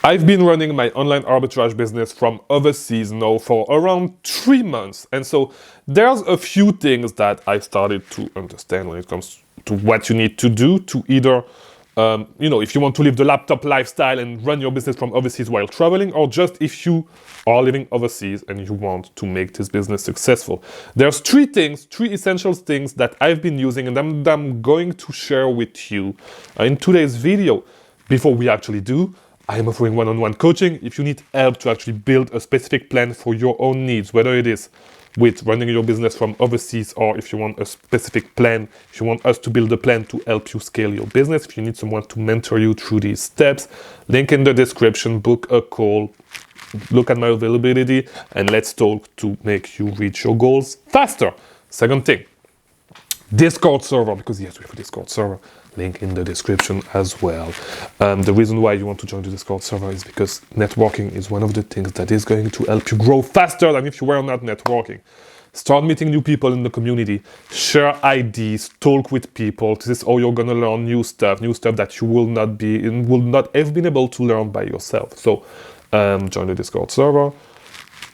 I've been running my online arbitrage business from overseas now for around 3 months. And so there's a few things that I started to understand when it comes to what you need to do to either, if you want to live the laptop lifestyle and run your business from overseas while traveling, or just if you are living overseas and you want to make this business successful. There's three essential things that I've been using and I'm going to share with you in today's video. Before we actually do, I am offering one-on-one coaching. If you need help to actually build a specific plan for your own needs, whether it is with running your business from overseas or if you want a specific plan, if you want us to build a plan to help you scale your business, if you need someone to mentor you through these steps, link in the description, book a call, look at my availability, and let's talk to make you reach your goals faster. Second thing, Discord server, because yes, we have a Discord server. Link in the description as well. The reason why you want to join the Discord server is because networking is one of the things that is going to help you grow faster than if you were not networking. Start meeting new people in the community, share ideas, talk with people. This is how you're gonna learn new stuff that you will not have been able to learn by yourself. So join the Discord server,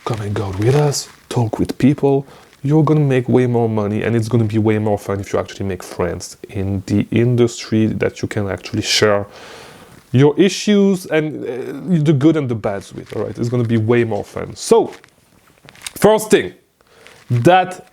come and go with us, talk with people. You're gonna make way more money and it's gonna be way more fun if you actually make friends in the industry that you can actually share your issues and the good and the bads with, all right? It's gonna be way more fun. So, first thing that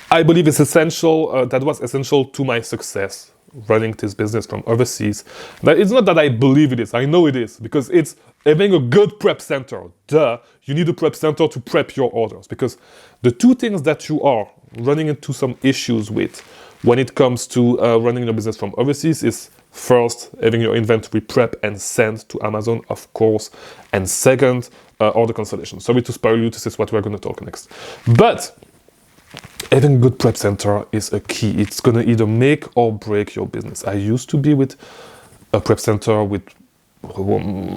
I believe is essential, that was essential to my success running this business from overseas. But it's not that I believe it is, I know it is, because it's having a good prep center. You need a prep center to prep your orders, because the two things that you are running into some issues with when it comes to running your business from overseas is first, having your inventory prep and sent to Amazon, of course, and second, order cancellation. Sorry to spoil you, this is what we're going to talk next. But having a good prep center is a key. It's going to either make or break your business. I used to be with a prep center with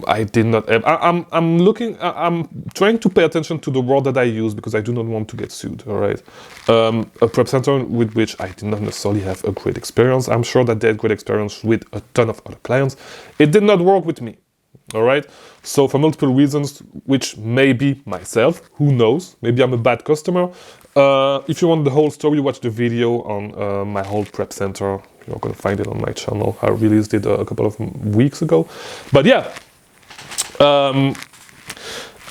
I did not have. I'm trying to pay attention to the word that I use because I do not want to get sued, all right? A prep center with which I did not necessarily have a great experience. I'm sure that they had great experience with a ton of other clients. It did not work with me, all right? So for multiple reasons, which may be myself, who knows? Maybe I'm a bad customer. If you want the whole story, watch the video on my whole prep center. You're going to find it on my channel. I released it a couple of weeks ago. But yeah, a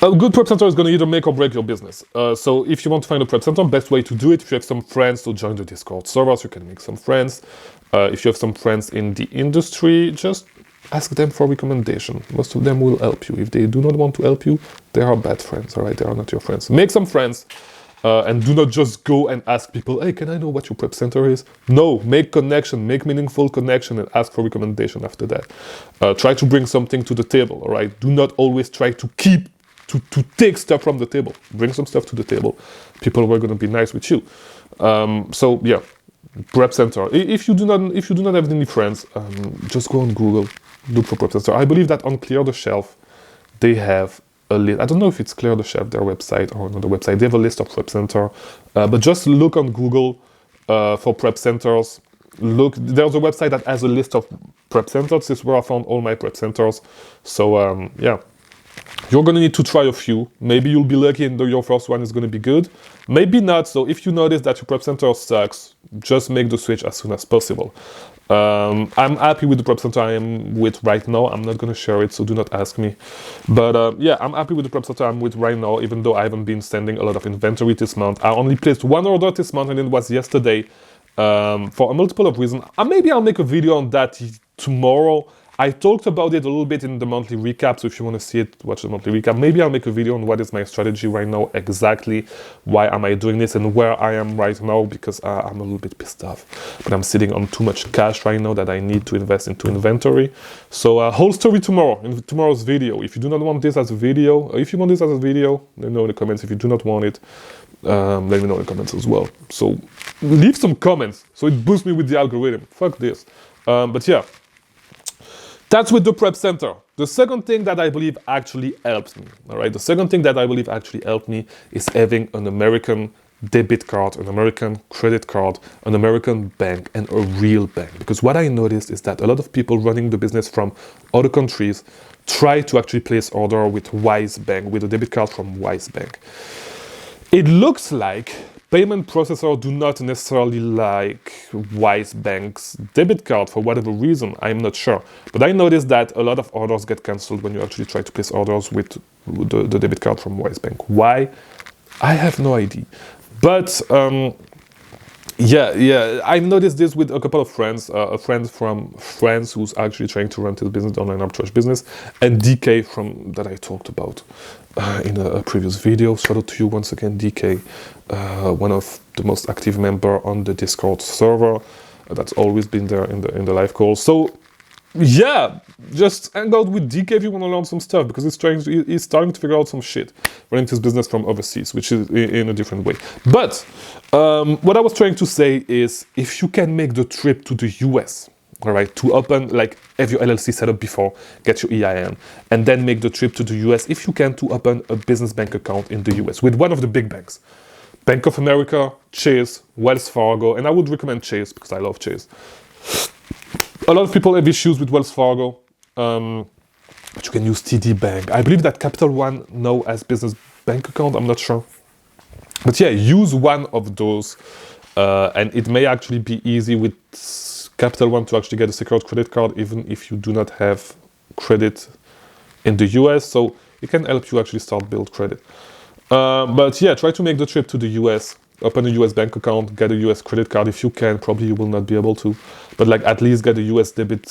good prep center is going to either make or break your business. So if you want to find a prep center, best way to do it, if you have some friends, to join the Discord servers, you can make some friends. If you have some friends in the industry, just ask them for recommendation. Most of them will help you. If they do not want to help you, they are bad friends, all right? They are not your friends. Make some friends. And do not just go and ask people, hey, can I know what your prep center is? No, make connection, make meaningful connection and ask for recommendation after that. Try to bring something to the table, all right? Do not always try to take stuff from the table. Bring some stuff to the table. People are going to be nice with you. So yeah, prep center. If you do not have any friends, just go on Google, look for prep center. I believe that on Clear the Shelf, they have I don't know if it's Clear the Shelf, their website, or another website. They have a list of prep center, but just look on Google for prep centers. Look, there's a website that has a list of prep centers. This is where I found all my prep centers. So yeah, you're gonna need to try a few. Maybe you'll be lucky and your first one is gonna be good. Maybe not. So if you notice that your prep center sucks, just make the switch as soon as possible. I'm happy with the prep center I am with right now. I'm not going to share it, so do not ask me. But yeah, I'm happy with the prep center I'm with right now, even though I haven't been sending a lot of inventory this month. I only placed one order this month, and it was yesterday for a multiple of reasons. Maybe I'll make a video on that tomorrow. I talked about it a little bit in the monthly recap, so if you want to see it, watch the monthly recap. Maybe I'll make a video on what is my strategy right now, exactly why am I doing this and where I am right now, because I'm a little bit pissed off. But I'm sitting on too much cash right now that I need to invest into inventory. So whole story tomorrow, in tomorrow's video. If you do not want this as a video, or if you want this as a video, let me know in the comments. If you do not want it, let me know in the comments as well. So leave some comments, so it boosts me with the algorithm. Fuck this. But yeah. That's with the prep center. The second thing that I believe actually helped me, all right? The second thing that I believe actually helped me is having an American debit card, an American credit card, an American bank, and a real bank. Because what I noticed is that a lot of people running the business from other countries try to actually place order with Wise Bank, with a debit card from Wise Bank. It looks like payment processors do not necessarily like Wise Bank's debit card for whatever reason, I'm not sure. But I noticed that a lot of orders get cancelled when you actually try to place orders with the debit card from Wise Bank. Why? I have no idea. But yeah, I've noticed this with a couple of friends. A friend from France who's actually trying to run his business, online arbitrage business, and DK from that I talked about in a previous video. Shout out to you once again, DK, one of the most active member on the Discord server. That's always been there in the live call. So yeah, just hang out with DK if you want to learn some stuff, because he's starting to figure out some shit running his business from overseas, which is in a different way. But what I was trying to say is, if you can make the trip to the US, all right, to open, like, have your LLC set up before, get your EIN, and then make the trip to the US, if you can, to open a business bank account in the US with one of the big banks. Bank of America, Chase, Wells Fargo, and I would recommend Chase because I love Chase. A lot of people have issues with Wells Fargo, but you can use TD Bank. I believe that Capital One now has business bank account, I'm not sure. But yeah, use one of those, and it may actually be easy with Capital One to actually get a secured credit card, even if you do not have credit in the US, so it can help you actually start build credit. But yeah, try to make the trip to the US. Open a US bank account, get a US credit card if you can. Probably you will not be able to, but like at least get a US debit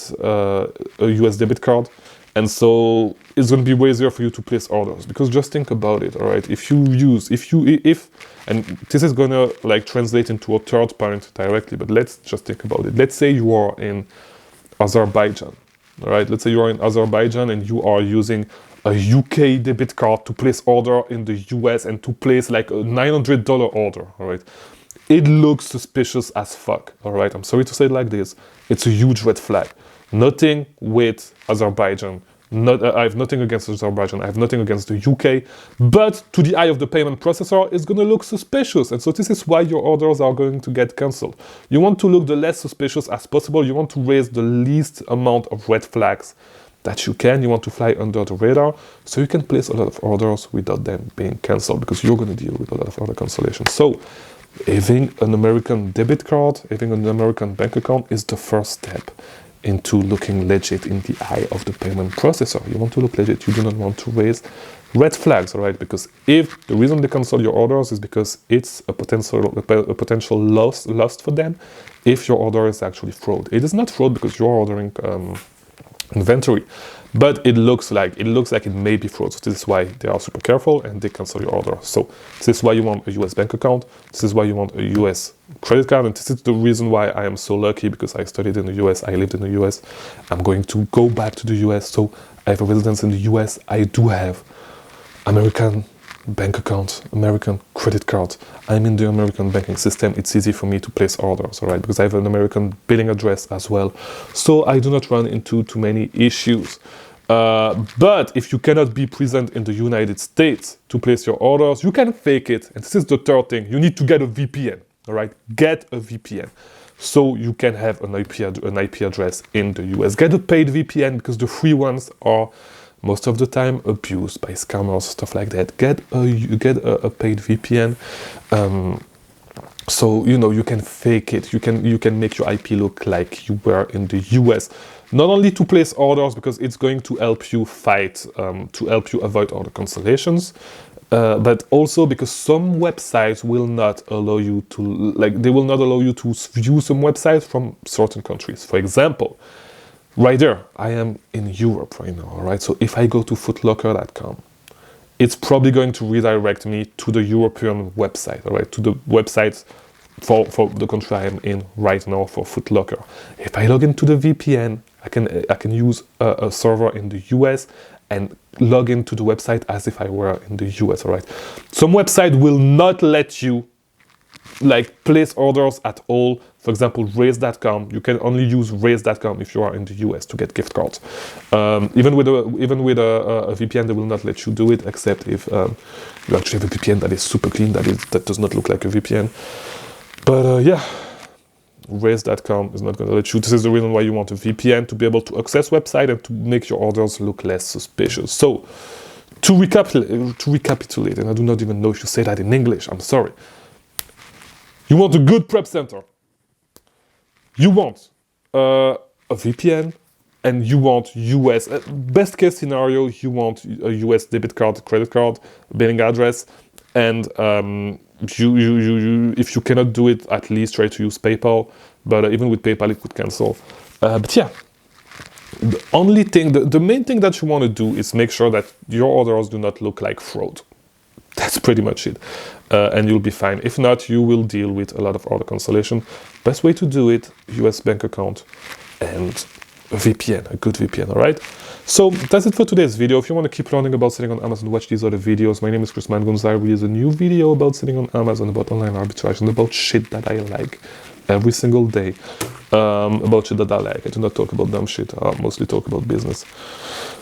card. And so it's going to be way easier for you to place orders, because just think about it, all right? If and this is going to like translate into a third point directly, but let's just think about it. Let's say you are in Azerbaijan, all right? Let's say you are in Azerbaijan and you are using a UK debit card to place order in the US and to place like a $900 order, all right? It looks suspicious as fuck, all right? I'm sorry to say it like this. It's a huge red flag. Nothing with Azerbaijan. I have nothing against Azerbaijan. I have nothing against the UK. But to the eye of the payment processor, it's going to look suspicious. And so this is why your orders are going to get cancelled. You want to look the less suspicious as possible. You want to raise the least amount of red flags that you can. You want to fly under the radar so you can place a lot of orders without them being cancelled, because you're going to deal with a lot of other cancellations. So having an American debit card, having an American bank account is the first step into looking legit in the eye of the payment processor. You want to look legit. You do not want to raise red flags, all right? Because if the reason they cancel your orders is because it's a potential loss for them, if your order is actually fraud. It is not fraud because you're ordering inventory, but it looks like it may be fraud. So this is why they are super careful and they cancel your order. So this is why you want a US bank account. This is why you want a US credit card. And this is the reason why I am so lucky, because I studied in the US, I lived in the US. I'm going to go back to the US. So I have a residence in the US. I do have American bank account, American credit card. I'm in the American banking system. It's easy for me to place orders, all right, because I have an American billing address as well. So I do not run into too many issues. But if you cannot be present in the United States to place your orders, you can fake it. And this is the third thing. You need to get a VPN, all right? Get a VPN so you can have an IP address in the US. Get a paid VPN, because the free ones are most of the time abused by scammers, stuff like that. Get a paid VPN, so you can fake it. You can make your IP look like you were in the US. Not only to place orders, because it's going to help you avoid all the cancellations, but also because some websites will not allow you to view some websites from certain countries. For example, right there, I am in Europe right now, all right? So if I go to footlocker.com, it's probably going to redirect me to the European website, all right? To the websites for the country I am in right now for Footlocker. If I log into the VPN, I can use a server in the US and log into the website as if I were in the US, all right? Some website will not let you place orders at all For example, raise.com, you can only use raise.com if you are in the US to get gift cards. Even with a VPN, they will not let you do it, except if you actually have a VPN that is super clean, that does not look like a VPN. But yeah, raise.com is not going to let you. This is the reason why you want a VPN, to be able to access website and to make your orders look less suspicious. So, to recapitulate, and I do not even know if you say that in English, I'm sorry. You want a good prep center. You want a VPN, and you want US. Best case scenario, you want a US debit card, credit card, billing address, and if you cannot do it, at least try to use PayPal. But even with PayPal, it could cancel. But yeah, the only thing, the main thing that you want to do is make sure that your orders do not look like fraud. That's pretty much it. And you'll be fine. If not, you will deal with a lot of order cancellation. Best way to do it, US bank account and a VPN, a good VPN, all right? So that's it for today's video. If you want to keep learning about selling on Amazon, watch these other videos. My name is Chris Mangunza. I release a new video about selling on Amazon, about online arbitrage, and about shit that I like every single day. About shit that I like. I do not talk about dumb shit. I mostly talk about business.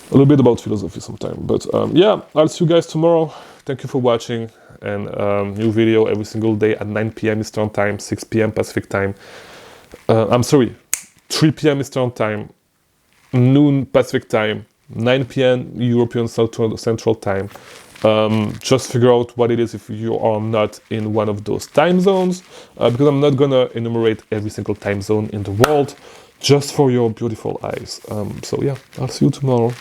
A little bit about philosophy sometimes. But yeah, I'll see you guys tomorrow. Thank you for watching. And new video every single day at 9 p.m. Eastern Time, 6 p.m. Pacific Time. I'm sorry, 3 p.m. Eastern Time, noon Pacific Time, 9 p.m. European Central Time. Just figure out what it is if you are not in one of those time zones, because I'm not gonna enumerate every single time zone in the world, just for your beautiful eyes. So yeah, I'll see you tomorrow.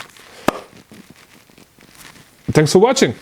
Thanks for watching.